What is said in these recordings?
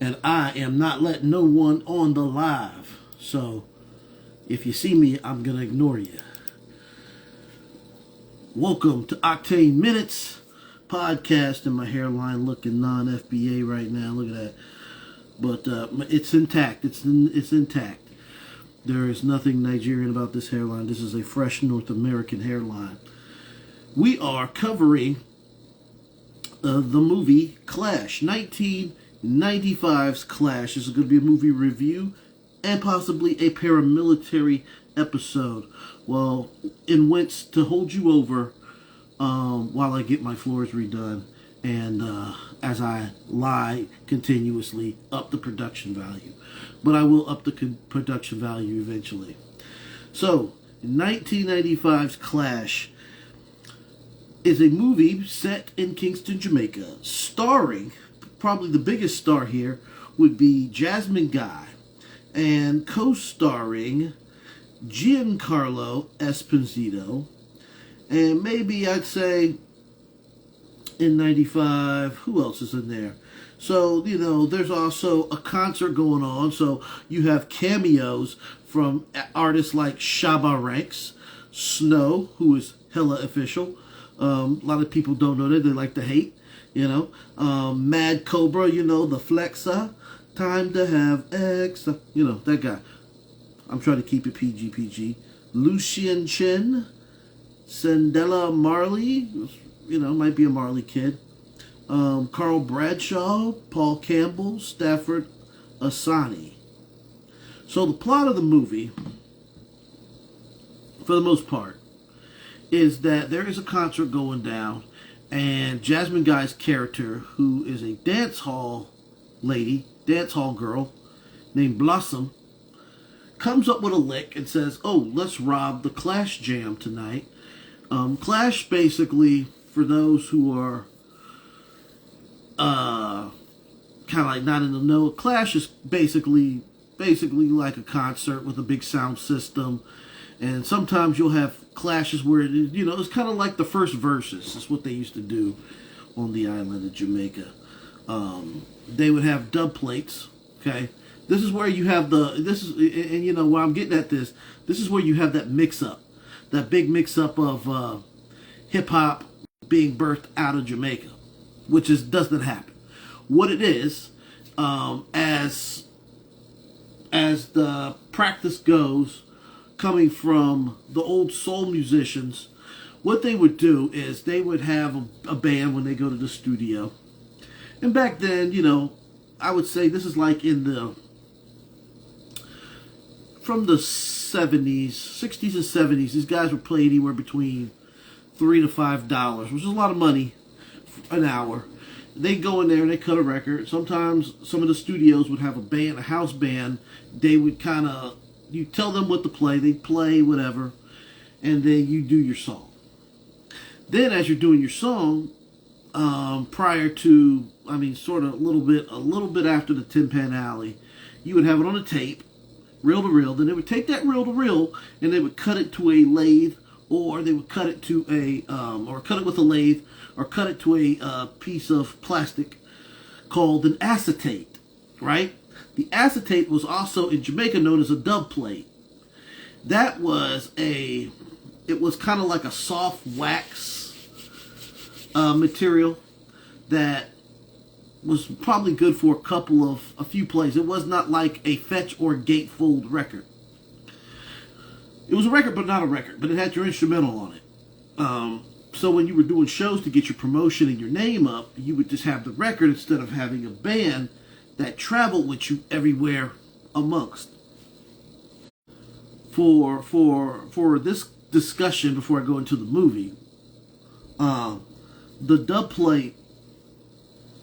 and I am not letting no one on the live. So if you see me, I'm going to ignore you. Welcome to Oktane Minutes podcast, and my hairline looking non-FBA right now. Look at that. But it's intact. It's intact. There is nothing Nigerian about this hairline. This is a fresh North American hairline. We are covering the movie Clash, 1995's Clash. This is going to be a movie review and possibly a paramilitary episode. Well, in whence to hold you over while I get my floors redone and as I lie continuously up the production value. But I will up the production value eventually. So, 1995's Clash is a movie set in Kingston, Jamaica, starring, probably the biggest star here would be Jasmine Guy, and co-starring Giancarlo Esposito, and maybe I'd say in 95, who else is in there? So, you know, there's also a concert going on, so you have cameos from artists like Shabba Ranks, Snow, who is hella official. A lot of people don't know that, they like to hate, you know. Mad Cobra, you know, the Flexa, time to have X, you know, that guy. I'm trying to keep it PG. Lucien Chin, Sandella Marley, you know, might be a Marley kid. Carl Bradshaw, Paul Campbell, Stafford Asani. So the plot of the movie, for the most part, is that there is a concert going down, and Jasmine Guy's character, who is a dance hall lady, dance hall girl, named Blossom, comes up with a lick and says, oh, let's rob the Clash Jam tonight. Clash, basically, for those who are kind of like not in the know, Clash is basically like a concert with a big sound system. And sometimes you'll have clashes where, you know, it's kind of like the first verses. That's what they used to do on the island of Jamaica. They would have dub plates, okay? This is where you have and you know, where I'm getting at this is where you have that mix-up, that big mix-up of hip-hop being birthed out of Jamaica, which doesn't happen. What it is, as the practice goes, coming from the old soul musicians, what they would do is they would have a band when they go to the studio. And back then, you know, I would say this is like from the 70s, 60s and 70s, these guys were paid anywhere between $3 to $5, which is a lot of money an hour. They go in there and they cut a record. Sometimes some of the studios would have a band, a house band. They would you tell them what to play, they play whatever, and then you do your song. Then as you're doing your song, prior to, I mean, sort of a little bit after the Tin Pan Alley, you would have it on a tape, reel to reel. Then they would take that reel to reel and they would cut it to a lathe, or they would cut it to or cut it with a lathe, or cut it to a piece of plastic called an acetate, right? The acetate was also in Jamaica known as a dub plate. That was it was kind of like a soft wax material that was probably good for a few plays. It was not like a fetch or gatefold record. It was a record, but not a record, but it had your instrumental on it. So when you were doing shows to get your promotion and your name up, you would just have the record instead of having a band that traveled with you everywhere amongst. For this discussion, before I go into the movie, the dub plate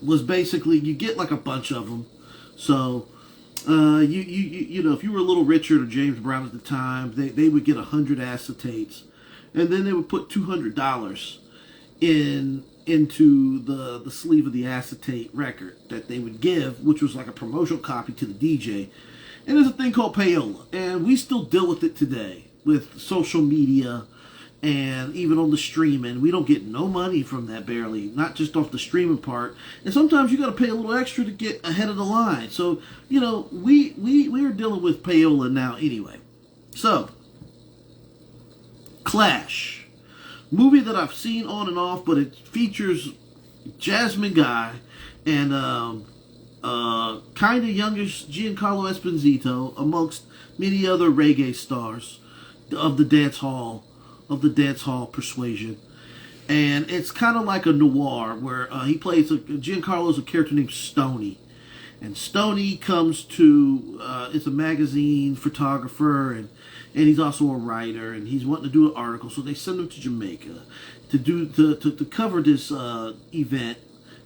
was basically, you get like a bunch of them. So you know, if you were a Little Richard or James Brown at the time, they would get 100 acetates, and then they would put $200 into the sleeve of the acetate record that they would give, which was like a promotional copy to the DJ. And there's a thing called payola, and we still deal with it today with social media and even on the streaming, we don't get no money from that barely, not just off the streaming part. And sometimes you got to pay a little extra to get ahead of the line. So, you know, we are dealing with payola now anyway. So, Clash, movie that I've seen on and off, but it features Jasmine Guy and kind of youngish Giancarlo Esposito amongst many other reggae stars of the dance hall persuasion. And it's kind of like a noir where he plays Giancarlo's a character named Stoney. And Stoney comes to it's a magazine photographer, and he's also a writer, and he's wanting to do an article. So they send him to Jamaica to cover this event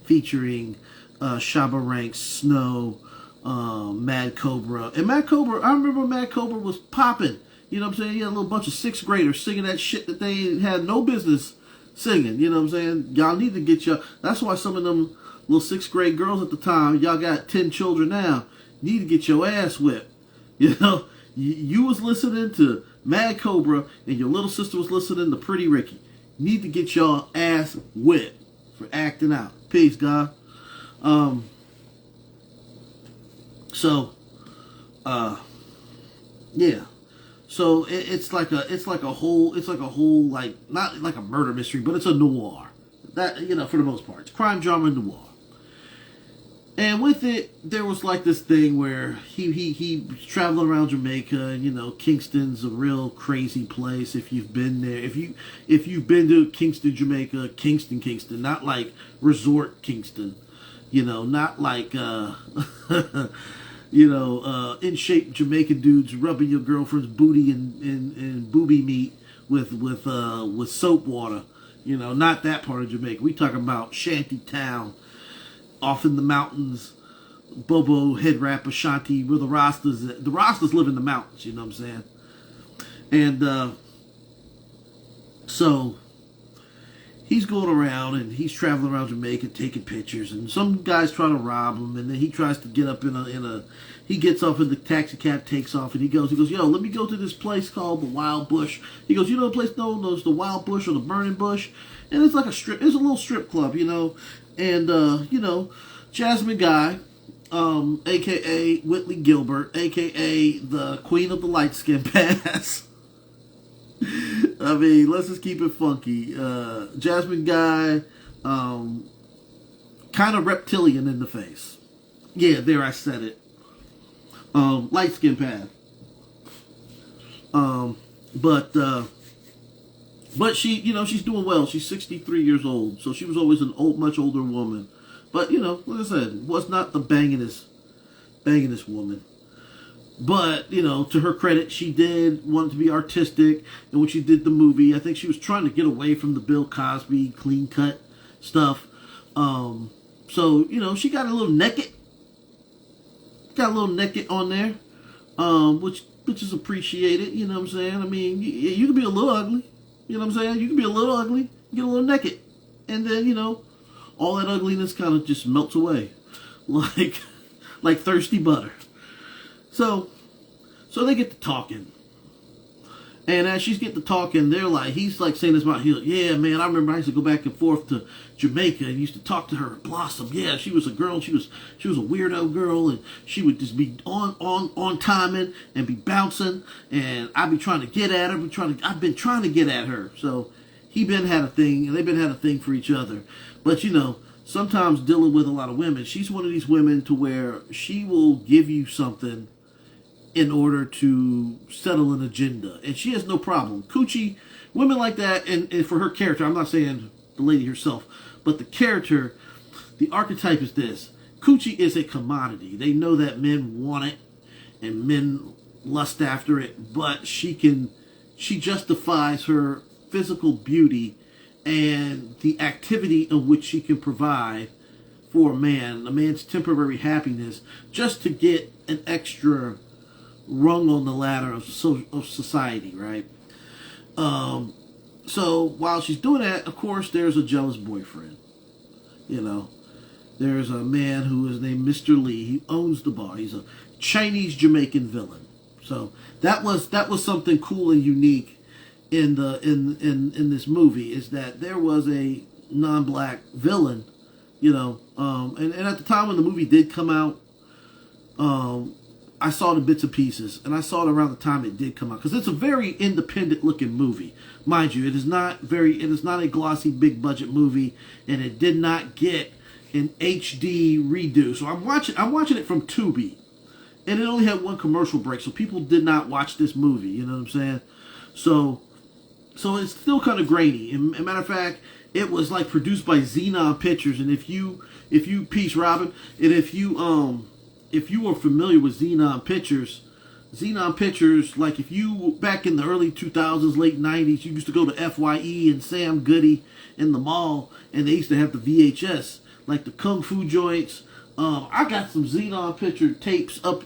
featuring Shabba Ranks, Snow, Mad Cobra. And Mad Cobra, I remember Mad Cobra was popping. You know what I'm saying? He had a little bunch of sixth graders singing that shit that they had no business singing. You know what I'm saying? Y'all need to get your... That's why some of them little sixth grade girls at the time, y'all got 10 children now, need to get your ass whipped. You know? You was listening to Mad Cobra, and your little sister was listening to Pretty Ricky. You need to get your ass whipped for acting out. Peace, God. Yeah. So it's like a whole like not like a murder mystery, but it's a noir. That, you know, for the most part, it's crime drama noir. And with it, there was like this thing where he was traveling around Jamaica, and you know, Kingston's a real crazy place. If you've been there, if you've been to Kingston, Jamaica, Kingston, not like resort Kingston, you know, not like you know, in shape Jamaican dudes rubbing your girlfriend's booty and booby meat with soap water. You know, not that part of Jamaica. We talking about shanty town, off in the mountains, Bobo, head wrap, Ashanti, where the Rastas live in the mountains. You know what I'm saying? And so he's going around and he's traveling around Jamaica taking pictures, and some guys try to rob him, and then he tries to get up he gets off in the taxi cab, takes off, and he goes, yo, let me go to this place called the Wild Bush. He goes, you know the place known as the Wild Bush or the Burning Bush? And it's like it's a little strip club, you know, and you know, Jasmine Guy, aka Whitley Gilbert, aka the Queen of the Light Skin Pass. I mean, let's just keep it funky. Jasmine Guy, kind of reptilian in the face. Yeah, there, I said it. Light skin path. But she, you know, she's doing well. She's 63 years old, so she was always much older woman. But, you know, like I said, was not the bangingest woman. But, you know, to her credit, she did want to be artistic. And when she did the movie, I think she was trying to get away from the Bill Cosby clean cut stuff. So, you know, she got a little naked. Got a little naked on there. Which is appreciated, you know what I'm saying? I mean, you can be a little ugly. You know what I'm saying? You can be a little ugly, get a little naked. And then, you know, all that ugliness kind of just melts away. Like thirsty butter. So they get to talking. And as she's getting to talking, he's like saying this about, yeah, man, I remember I used to go back and forth to Jamaica and used to talk to her, Blossom. Yeah, she was a girl, she was a weirdo girl, and she would just be on timing and be bouncing, and I'd be trying to get at her, I've been trying to get at her. So they've been had a thing for each other. But you know, sometimes dealing with a lot of women, she's one of these women to where she will give you something in order to settle an agenda. And she has no problem. Coochie, women like that, and for her character, I'm not saying the lady herself, but the character, the archetype is this. Coochie is a commodity. They know that men want it, and men lust after it, but she justifies her physical beauty and the activity of which she can provide for a man's temporary happiness, just to get an extra rung on the ladder of society, right? So while she's doing that, of course, there's a jealous boyfriend. You know, there's a man who is named Mr. Lee. He owns the bar. He's a Chinese Jamaican villain. So that was something cool and unique in this movie is that there was a non-black villain, and at the time when the movie did come out, I saw the bits and pieces, and I saw it around the time it did come out, because it's a very independent looking movie, mind you. It is not a glossy big budget movie, and it did not get an HD redo. So I'm watching it from Tubi, and it only had one commercial break, so people did not watch this movie. You know what I'm saying? So it's still kind of grainy. And matter of fact, it was like produced by Xenon Pictures, and if you Peace Robin, and if you are familiar with Xenon Pictures, like if you, back in the early 2000s, late 90s, you used to go to FYE and Sam Goody in the mall, and they used to have the VHS, like the Kung Fu joints. I got some Xenon Picture tapes up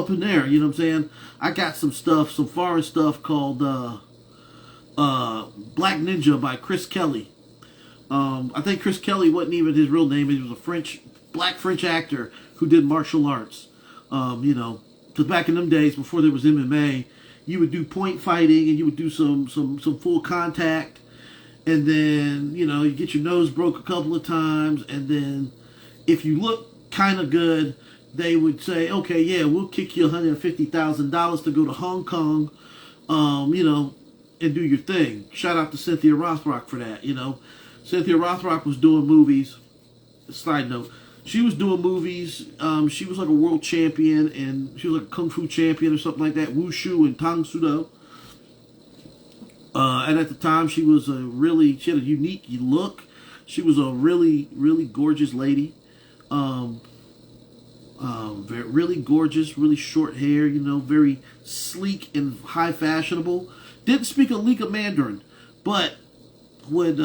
in there, you know what I'm saying? I got some stuff, some foreign stuff called Black Ninja by Chris Kelly. I think Chris Kelly wasn't even his real name. He was a black French actor who did martial arts. Because back in them days, before there was MMA, you would do point fighting, and you would do some full contact, and then, you get your nose broke a couple of times, and then if you look kind of good, they would say, okay, yeah, we'll kick you $150,000 to go to Hong Kong, and do your thing. Shout out to Cynthia Rothrock for that, Cynthia Rothrock was doing movies. Side note, she was doing movies. She was like a world champion, and she was like a kung fu champion or something like that. Wushu and Tang Sudo. And at the time, she had a unique look. She was a really, really gorgeous lady. Really gorgeous, really short hair, very sleek and high fashionable. Didn't speak a lick of Mandarin, but would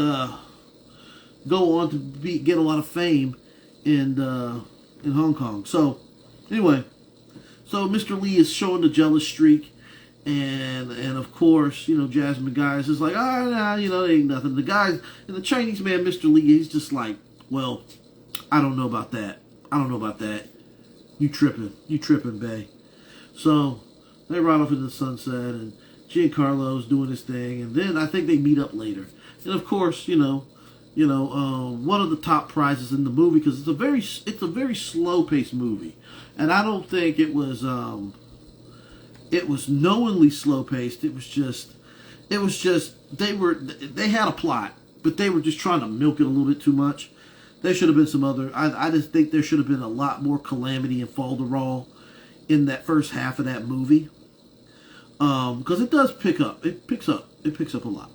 go on to get a lot of fame in Hong Kong. So anyway, Mr. Lee is showing the jealous streak, and of course, Jasmine Guy is just like, nah, it ain't nothing. The guy, and the Chinese man, Mr. Lee, he's just like, well, I don't know about that. You tripping, bae. So they ride off into the sunset, and Giancarlo's doing his thing, and then I think they meet up later. And of course, one of the top prizes in the movie, because it's a very slow paced movie, and I don't think it was knowingly slow paced. It was just they had a plot, but they were just trying to milk it a little bit too much. There should have been some other. I just think there should have been a lot more calamity and falderall in that first half of that movie, because it does pick up. It picks up a lot.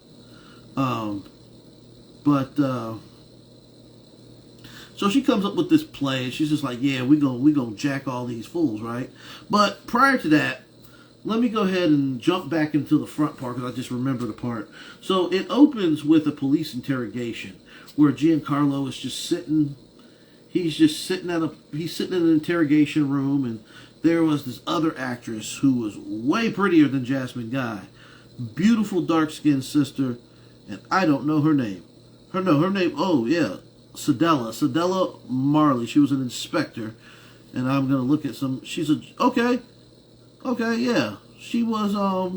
So she comes up with this play, and she's just like, yeah, we gonna jack all these fools, right? But prior to that, let me go ahead and jump back into the front part, because I just remember the part. So it opens with a police interrogation where Giancarlo is just sitting. He's sitting in an interrogation room, and there was this other actress who was way prettier than Jasmine Guy, beautiful dark-skinned sister, and I don't know her name. Her name. Oh yeah, Cedella Marley. She was an inspector, and I'm gonna look at some. She's okay, yeah. She was a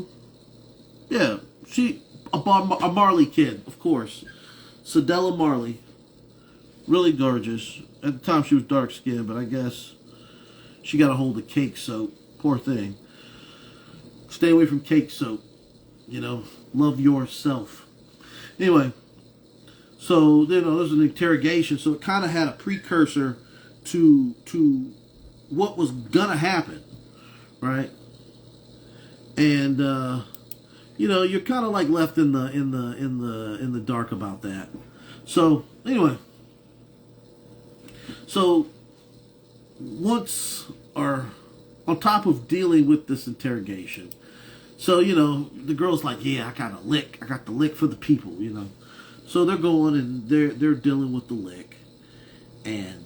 Marley kid, of course. Cedella Marley, really gorgeous. At the time, she was dark skinned, but I guess she got a hold of cake soap. Poor thing. Stay away from cake soap. Love yourself. Anyway, so there's an interrogation, so it kind of had a precursor to what was gonna happen, right? And you're kind of like left in the dark about that. So anyway, once or on top of dealing with this interrogation, so the girl's like, yeah, I got the lick for the people, So they're going, and they're dealing with the lick, and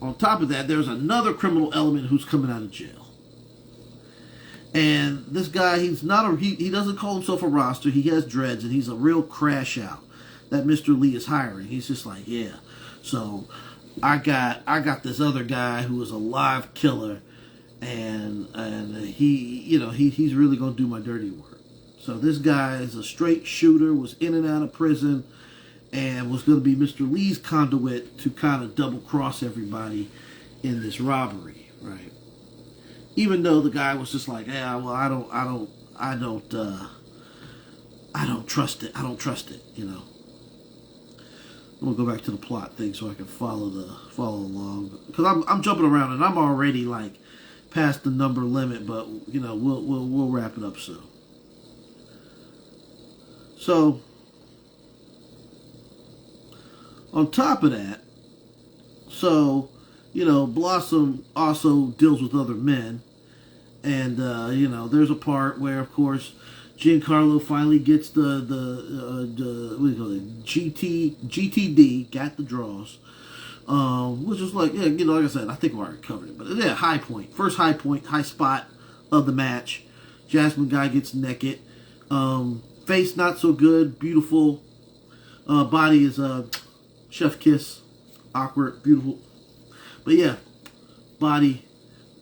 on top of that, there's another criminal element who's coming out of jail. And this guy, he doesn't call himself a roster. He has dreads, and he's a real crash out that Mr. Lee is hiring. He's just like, yeah. So I got this other guy who is a live killer, and he's really gonna do my dirty work. So this guy is a straight shooter, was in and out of prison, and was going to be Mr. Lee's conduit to kind of double cross everybody in this robbery, right? Even though the guy was just like, yeah, well, I don't trust it. I don't trust it, you know. I'm gonna go back to the plot thing so I can follow along, because I'm jumping around and I'm already like past the number limit, but you know we'll wrap it up soon. So on top of that, so Blossom also deals with other men, and there's a part where, of course, Giancarlo finally gets the what do you call it, GTD, got the draws, which is like, yeah, like I said, I think we already covered it, but yeah, first high spot of the match. Jasmine Guy gets naked, face not so good, beautiful, body is chef kiss, awkward, beautiful, but yeah, body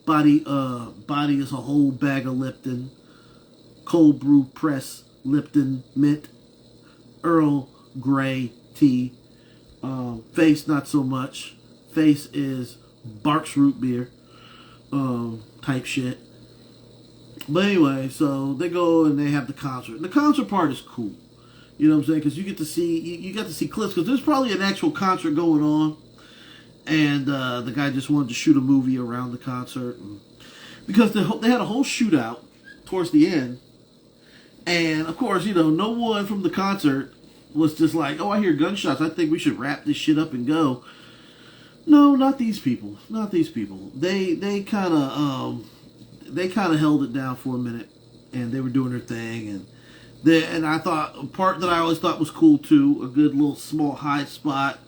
is a whole bag of Lipton. Cold brew press Lipton mint Earl Grey tea. Face not so much. Face is Barks root beer type shit. But anyway, so they go and they have the concert. And the concert part is cool. You know what I'm saying? Because you get to see you got to see clips, because there's probably an actual concert going on, and the guy just wanted to shoot a movie around the concert, because they had a whole shootout towards the end. And, of course, no one from the concert was just like, oh, I hear gunshots, I think we should wrap this shit up and go. No, not these people. Not these people. They kind of held it down for a minute, and they were doing their thing. And I thought, a part that I always thought was cool, too, a good little small high spot,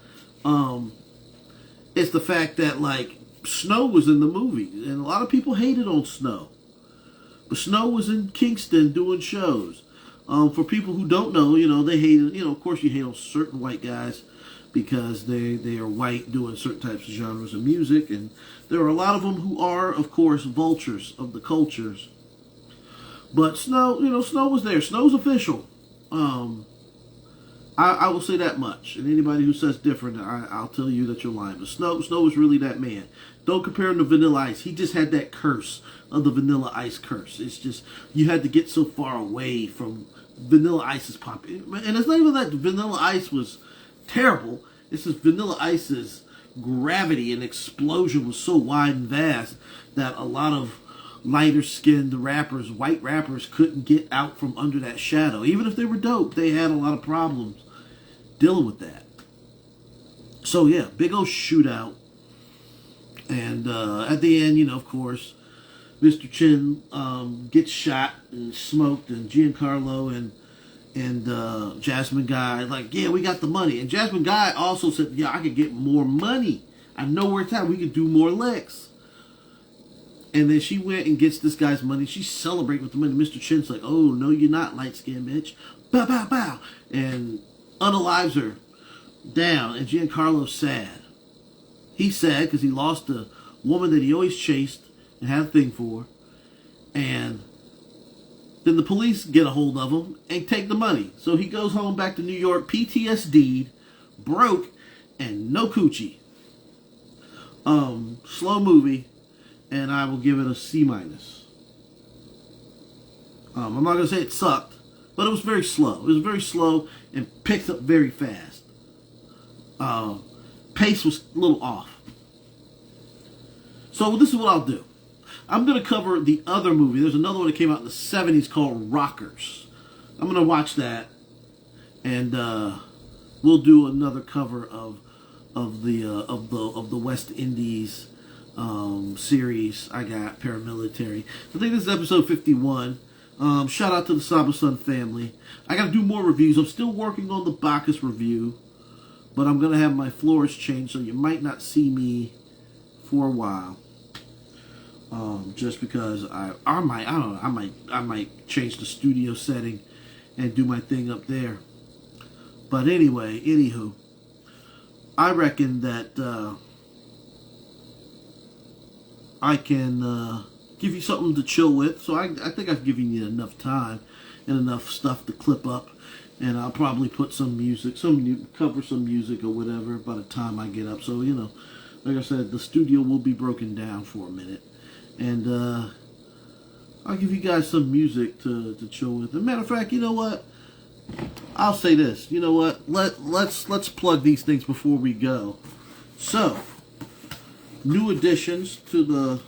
is the fact that, like, Snow was in the movie. And a lot of people hated on Snow. But Snow was in Kingston doing shows. For people who don't know, they hated, of course you hate on certain white guys because they are white doing certain types of genres of music. And there are a lot of them who are, of course, vultures of the cultures. But Snow, Snow was there. Snow's official. I will say that much. And anybody who says different, I'll tell you that you're lying. But Snow was really that man. Don't compare him to Vanilla Ice. He just had that curse of the Vanilla Ice curse. It's just, you had to get so far away from Vanilla Ice's pop. And it's not even that Vanilla Ice was terrible. It's just Vanilla Ice's gravity and explosion was so wide and vast that a lot of lighter-skinned rappers, white rappers, couldn't get out from under that shadow. Even if they were dope, they had a lot of problems dealing with that. So yeah, big old shootout. And at the end, of course, Mr. Chin gets shot and smoked, and Giancarlo and Jasmine Guy, like, yeah, we got the money. And Jasmine Guy also said, yeah, I could get more money. I know where it's at. We could do more licks. And then she went and gets this guy's money. She's celebrating with the money. Mr. Chin's like, oh, no, you're not, light-skinned bitch. Bow, bow, bow. And unalives her down. And Giancarlo's sad. He's sad because he lost the woman that he always chased and had a thing for. And then the police get a hold of him and take the money. So he goes home back to New York, PTSD'd, broke, and no coochie. Slow movie, and I will give it a C-. I'm not going to say it sucked, but it was very slow. It was very slow and picked up very fast. Pace was a little off. So this is what I'll do. I'm going to cover the other movie. There's another one that came out in the 70s called Rockers. I'm going to watch that, and we'll do another cover of the West Indies series. I got paramilitary. I think this is episode 51. Shout out to the Saba Sun family. I got to do more reviews. I'm still working on the Bacchus review, but I'm going to have my floors changed, so you might not see me for a while. Just because I might change the studio setting and do my thing up there. But anyway, anywho, I reckon that I can give you something to chill with. So I think I've given you enough time and enough stuff to clip up. And I'll probably put some music, cover some music or whatever by the time I get up. So, you know, like I said, the studio will be broken down for a minute. And I'll give you guys some music to chill with. As a matter of fact, you know what? I'll say this. You know what? Let's plug these things before we go. So, new additions to the...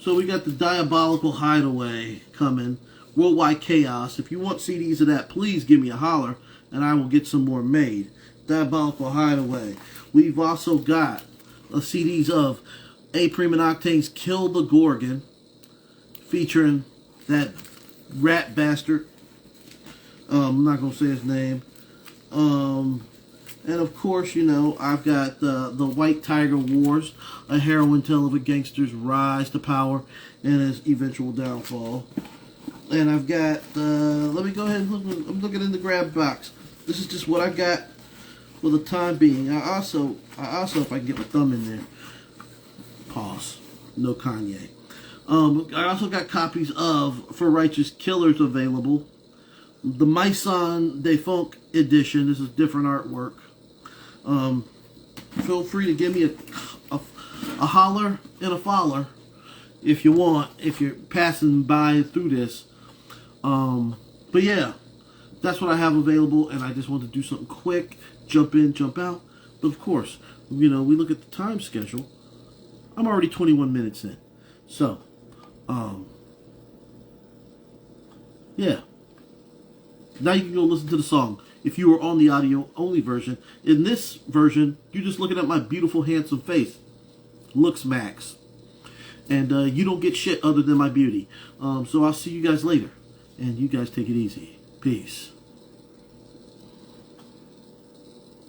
So we got the Diabolical Hideaway coming. Worldwide Chaos. If you want CDs of that, please give me a holler, and I will get some more made. Diabolical Hideaway. We've also got CDs of A-Prime and Oktane's Kill the Gorgon, featuring that rat bastard. I'm not going to say his name. And of course, you know, I've got the White Tiger Wars, a heroine tale of a gangster's rise to power and his eventual downfall. And I've got, let me go ahead and look, I'm looking in the grab box. This is just what I got for the time being. I also, if I can get my thumb in there, pause, no Kanye. I also got copies of For Righteous Killers available. The Maison de Funk edition, this is different artwork. Feel free to give me a holler and a follow if you want, if you're passing by through this. But yeah, that's what I have available, and I just want to do something quick, jump in, jump out. But of course, you know, we look at the time schedule. I'm already 21 minutes in. So, yeah. Now you can go listen to the song. If you were on the audio only version, in this version, you're just looking at my beautiful, handsome face. Looks max. And you don't get shit other than my beauty. So I'll see you guys later. And you guys take it easy. Peace.